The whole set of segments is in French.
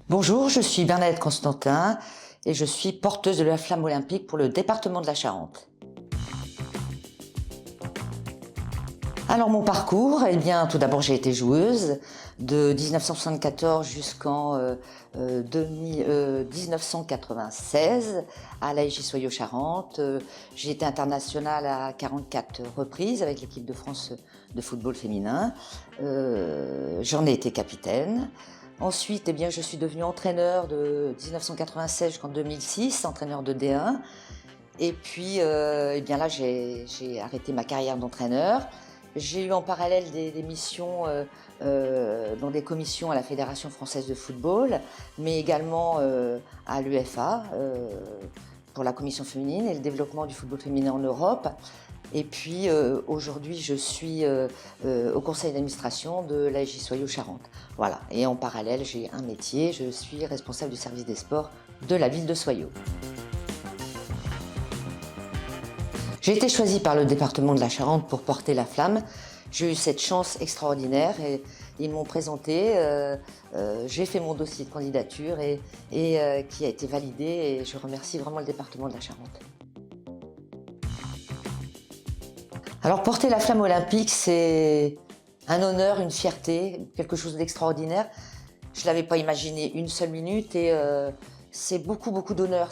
Bonjour, je suis Bernadette Constantin et je suis porteuse de la flamme olympique pour le département de la Charente. Alors mon parcours, eh bien tout d'abord j'ai été joueuse de 1974 jusqu'en 1996 à l'ASJ Soyaux Charente. J'ai été internationale à 44 reprises avec l'équipe de France de football féminin. J'en ai été capitaine. Ensuite, eh bien, je suis devenue entraîneur de 1996 jusqu'en 2006, entraîneur de D1. Et puis, eh bien là, j'ai arrêté ma carrière d'entraîneur. J'ai eu en parallèle des missions dans des commissions à la Fédération française de football, mais également à l'UEFA pour la commission féminine et le développement du football féminin en Europe. Et puis aujourd'hui, je suis au conseil d'administration de l'ASJ Soyaux Charente. Voilà. Et en parallèle, j'ai un métier, je suis responsable du service des sports de la ville de Soyaux. J'ai été choisie par le département de la Charente pour porter la flamme. J'ai eu cette chance extraordinaire et ils m'ont présenté. J'ai fait mon dossier de candidature et qui a été validé et je remercie vraiment le département de la Charente. Alors porter la flamme olympique, c'est un honneur, une fierté, quelque chose d'extraordinaire. Je ne l'avais pas imaginé une seule minute et c'est beaucoup d'honneur.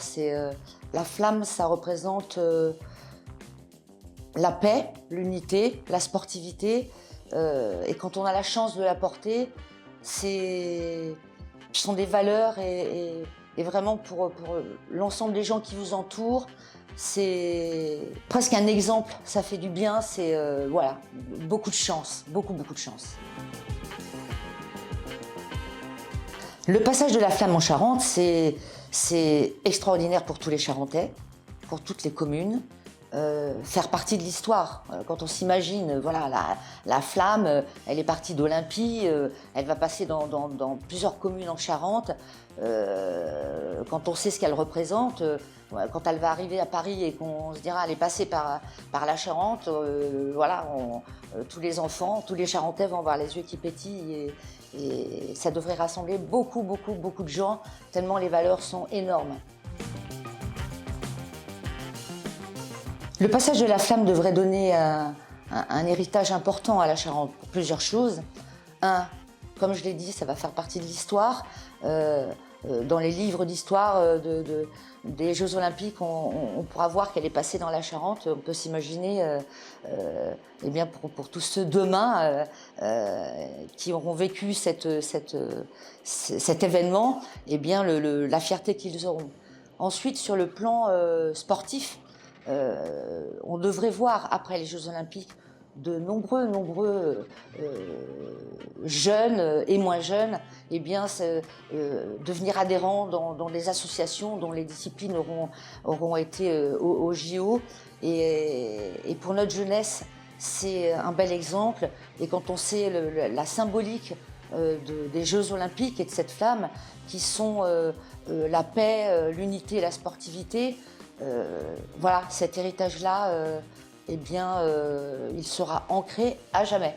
La flamme, ça représente la paix, l'unité, la sportivité, et quand on a la chance de la porter, ce sont des valeurs et vraiment pour l'ensemble des gens qui vous entourent, c'est presque un exemple, ça fait du bien, c'est voilà, beaucoup de chance, beaucoup de chance. Le passage de la flamme en Charente, c'est extraordinaire pour tous les Charentais, pour toutes les communes. Faire partie de l'histoire. Quand on s'imagine, voilà, la flamme, elle est partie d'Olympie, elle va passer dans plusieurs communes en Charente. Quand on sait ce qu'elle représente, quand elle va arriver à Paris et qu'on se dira elle est passée par la Charente, voilà, tous les enfants, tous les Charentais vont avoir les yeux qui pétillent et ça devrait rassembler beaucoup de gens, tellement les valeurs sont énormes. Le passage de la flamme devrait donner un héritage important à la Charente pour plusieurs choses. Un, comme je l'ai dit, ça va faire partie de l'histoire. Dans les livres d'histoire des Jeux Olympiques, on pourra voir qu'elle est passée dans la Charente. On peut s'imaginer, eh bien pour tous ceux demain qui auront vécu cet événement, eh bien la fierté qu'ils auront. Ensuite, sur le plan sportif, on devrait voir après les Jeux Olympiques de nombreux jeunes et moins jeunes devenir adhérents dans des associations dont les disciplines auront été au JO et pour notre jeunesse c'est un bel exemple et quand on sait la symbolique des Jeux Olympiques et de cette flamme qui sont la paix, l'unité et la sportivité. Voilà, cet héritage-là, eh bien, il sera ancré à jamais.